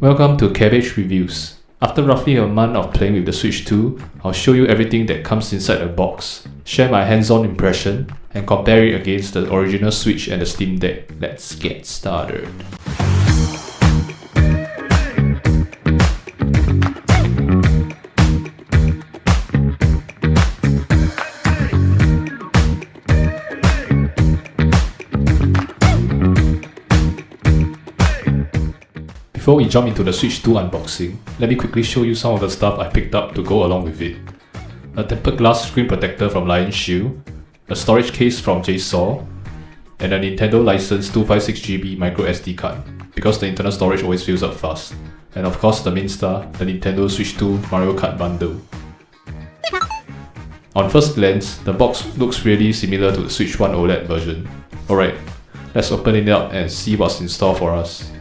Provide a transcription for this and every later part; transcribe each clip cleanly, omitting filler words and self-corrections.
Welcome to Cabbage Reviews. After roughly a month of playing with the Switch 2, I'll show you everything that comes inside the box, share my hands-on impression, and compare it against the original Switch and the Steam Deck. Let's get started. Before we jump into the Switch 2 unboxing, let me quickly show you some of the stuff I picked up to go along with it. A tempered glass screen protector from Lion Shield, a storage case from JSaw, and a Nintendo licensed 256GB micro SD card, because the internal storage always fills up fast. And of course the main star, the Nintendo Switch 2 Mario Kart Bundle. On first glance, the box looks really similar to the Switch 1 OLED version. Alright, let's open it up and see what's in store for us.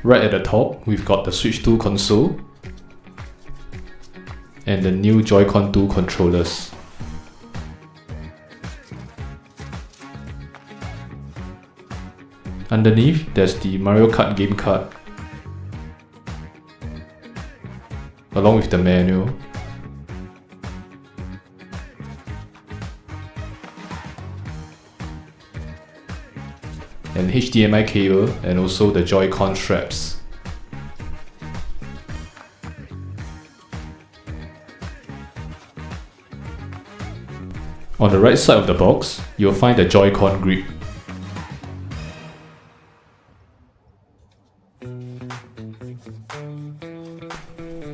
Right at the top, we've got the Switch 2 console and the new Joy-Con 2 controllers. Underneath, there's the Mario Kart game card, along with the manual. And HDMI cable, and also the Joy-Con straps. On the right side of the box, you'll find the Joy-Con grip.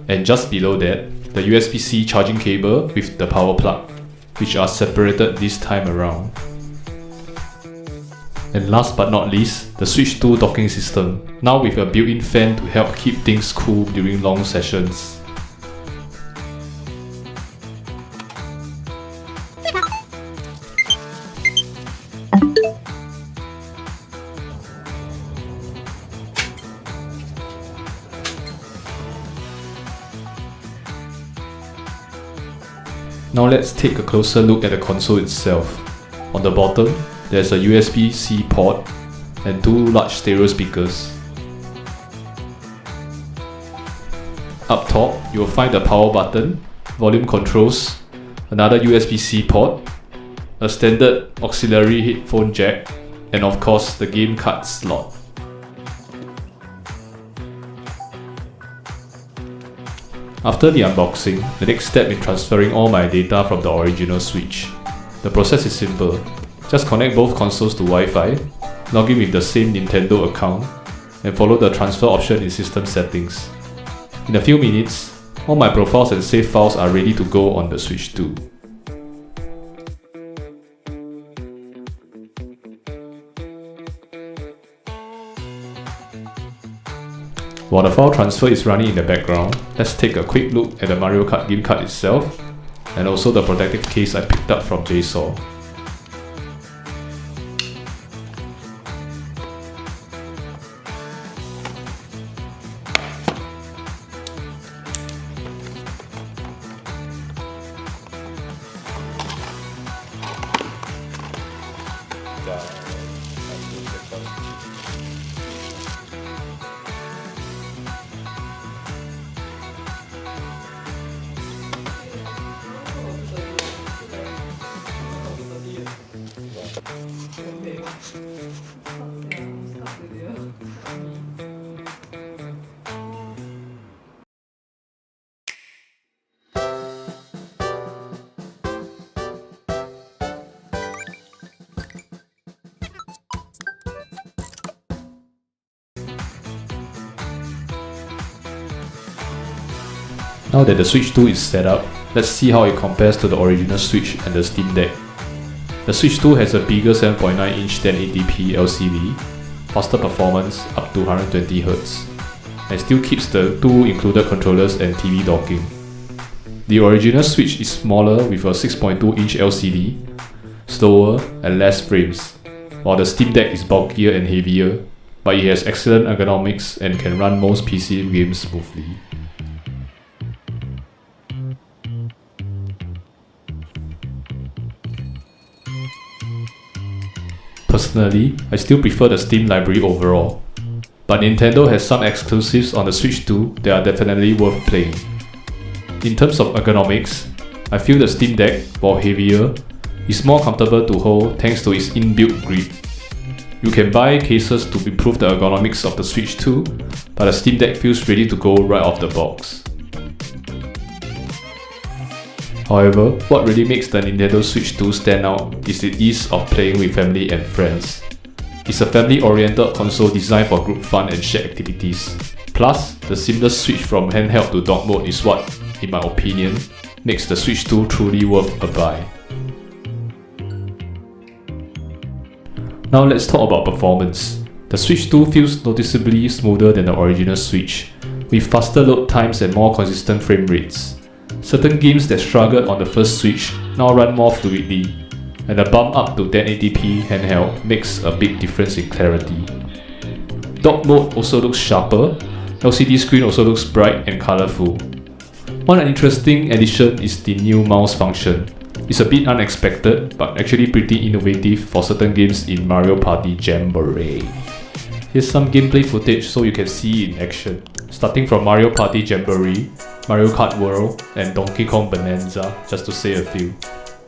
And just below that, the USB-C charging cable with the power plug, which are separated this time around. And last but not least, the Switch 2 docking system, now with a built-in fan to help keep things cool during long sessions. Now let's take a closer look at the console itself. On the bottom, there's a USB-C port and two large stereo speakers. Up top, you'll find the power button, volume controls, another USB-C port, a standard auxiliary headphone jack, and of course the game card slot. After the unboxing, the next step is transferring all my data from the original Switch. The process is simple. Just connect both consoles to Wi-Fi, log in with the same Nintendo account, and follow the transfer option in system settings. In a few minutes, all my profiles and save files are ready to go on the Switch 2. While the file transfer is running in the background, let's take a quick look at the Mario Kart game card itself, and also the protective case I picked up from JSaw. Now that the Switch 2 is set up, let's see how it compares to the original Switch and the Steam Deck. The Switch 2 has a bigger 7.9-inch 1080p LCD, faster performance up to 120Hz, and still keeps the two included controllers and TV docking. The original Switch is smaller with a 6.2-inch LCD, slower and less frames, while the Steam Deck is bulkier and heavier, but it has excellent ergonomics and can run most PC games smoothly. Personally, I still prefer the Steam library overall, but Nintendo has some exclusives on the Switch 2 that are definitely worth playing. In terms of ergonomics, I feel the Steam Deck, while heavier, is more comfortable to hold thanks to its inbuilt grip. You can buy cases to improve the ergonomics of the Switch 2, but the Steam Deck feels ready to go right off the box. However, what really makes the Nintendo Switch 2 stand out is the ease of playing with family and friends. It's a family-oriented console designed for group fun and shared activities. Plus, the seamless switch from handheld to dock mode is what, in my opinion, makes the Switch 2 truly worth a buy. Now let's talk about performance. The Switch 2 feels noticeably smoother than the original Switch, with faster load times and more consistent frame rates. Certain games that struggled on the first Switch now run more fluidly, and the bump up to 1080p handheld makes a big difference in clarity. Dock mode also looks sharper, LCD screen also looks bright and colourful. One interesting addition is the new mouse function. It's a bit unexpected, but actually pretty innovative for certain games in Mario Party Jamboree. Here's some gameplay footage so you can see in action. Starting from Mario Party Jamboree, Mario Kart World, and Donkey Kong Bananza, just to say a few.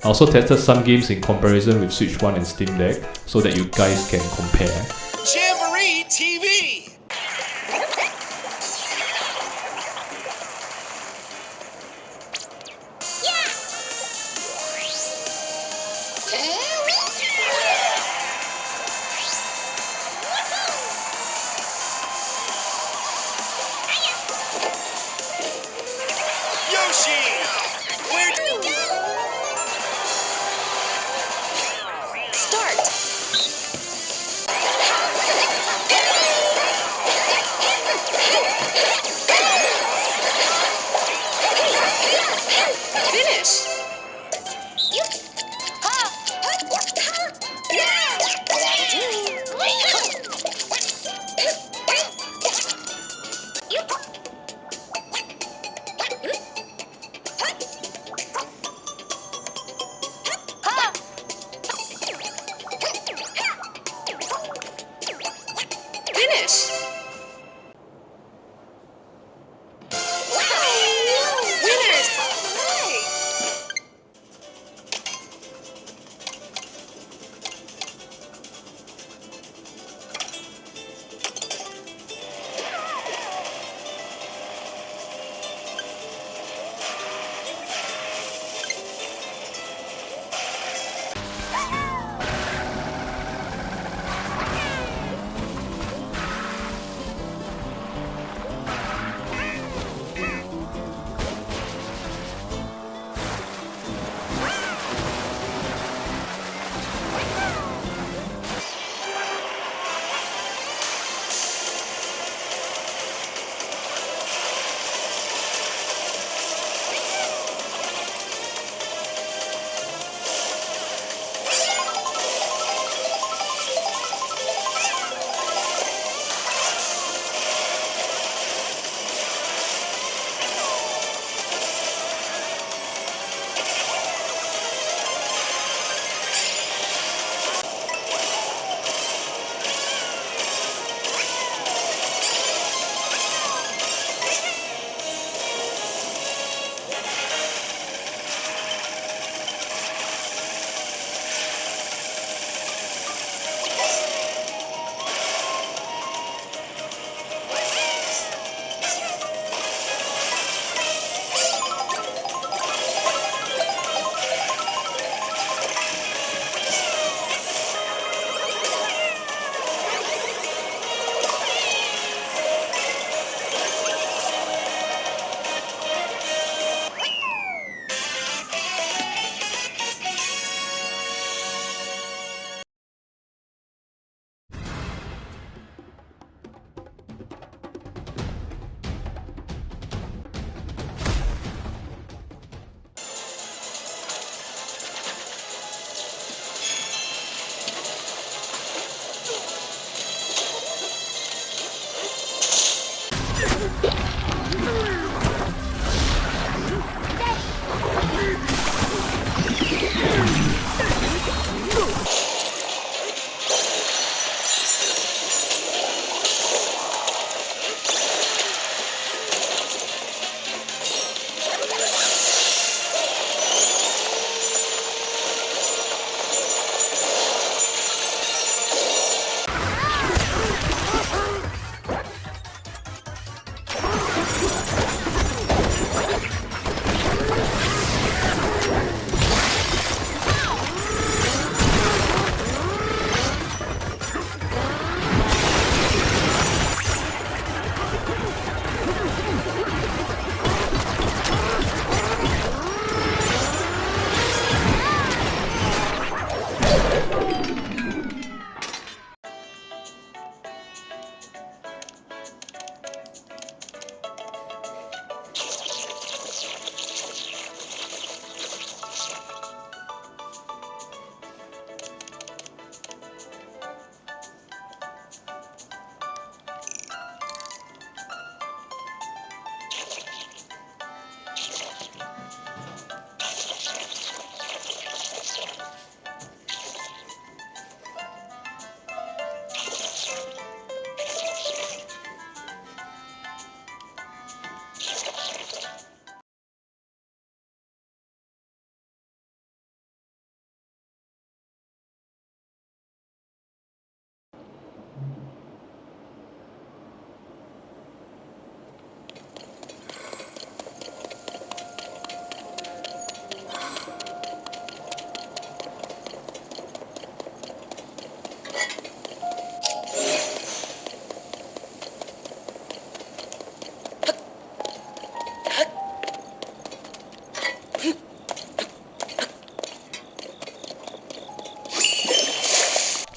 I also tested some games in comparison with Switch 1 and Steam Deck, so that you guys can compare. Jamboree TV!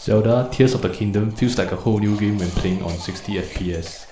Zelda Tears of the Kingdom feels like a whole new game when playing on 60 FPS.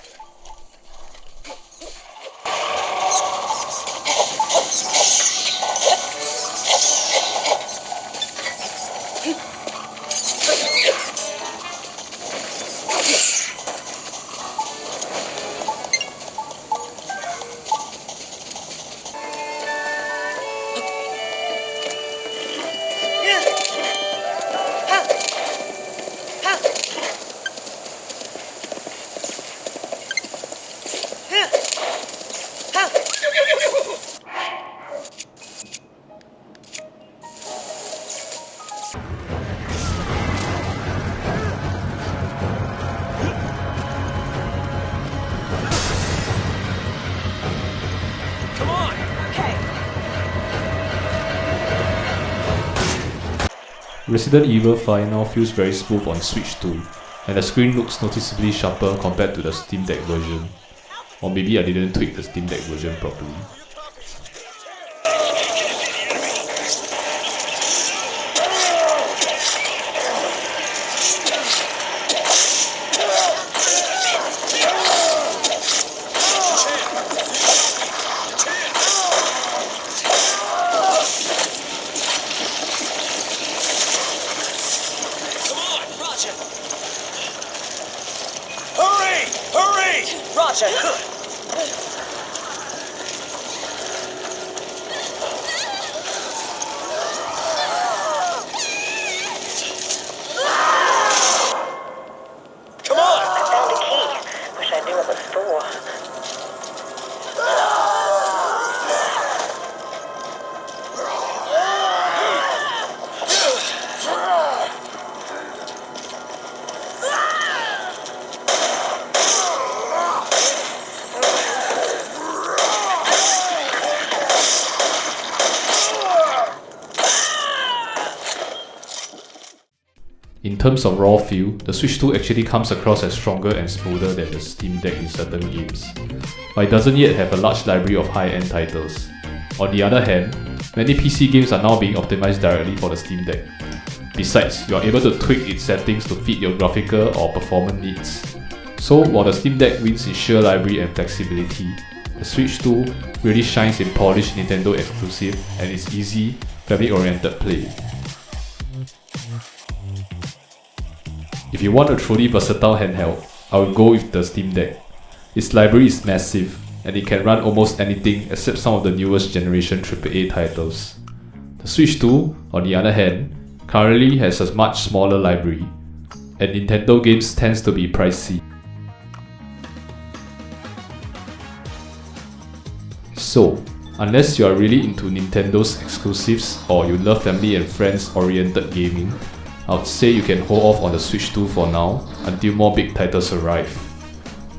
Resident Evil 5 now feels very smooth on Switch 2, and the screen looks noticeably sharper compared to the Steam Deck version. Or maybe I didn't tweak the Steam Deck version properly. Roger. Come on! I found a key. Wish I knew it was for. In terms of raw feel, the Switch 2 actually comes across as stronger and smoother than the Steam Deck in certain games, but it doesn't yet have a large library of high-end titles. On the other hand, many PC games are now being optimized directly for the Steam Deck. Besides, you are able to tweak its settings to fit your graphical or performance needs. So while the Steam Deck wins in sheer library and flexibility, the Switch 2 really shines in polished Nintendo exclusive and its easy, family-oriented play. If you want a truly versatile handheld, I would go with the Steam Deck. Its library is massive, and it can run almost anything except some of the newest generation AAA titles. The Switch 2, on the other hand, currently has a much smaller library, and Nintendo games tends to be pricey. So, unless you are really into Nintendo's exclusives or you love family and friends oriented gaming, I would say you can hold off on the Switch 2 for now until more big titles arrive.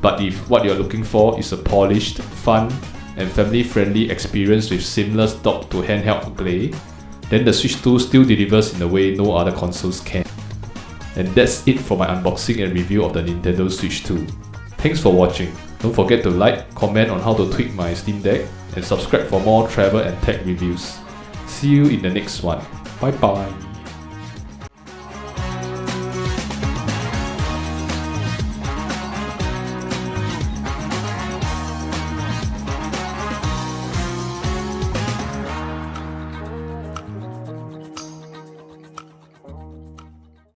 But if what you're looking for is a polished, fun, and family-friendly experience with seamless dock to handheld play, then the Switch 2 still delivers in a way no other consoles can. And that's it for my unboxing and review of the Nintendo Switch 2. Thanks for watching. Don't forget to like, comment on how to tweak my Steam Deck, and subscribe for more travel and tech reviews. See you in the next one. Bye bye.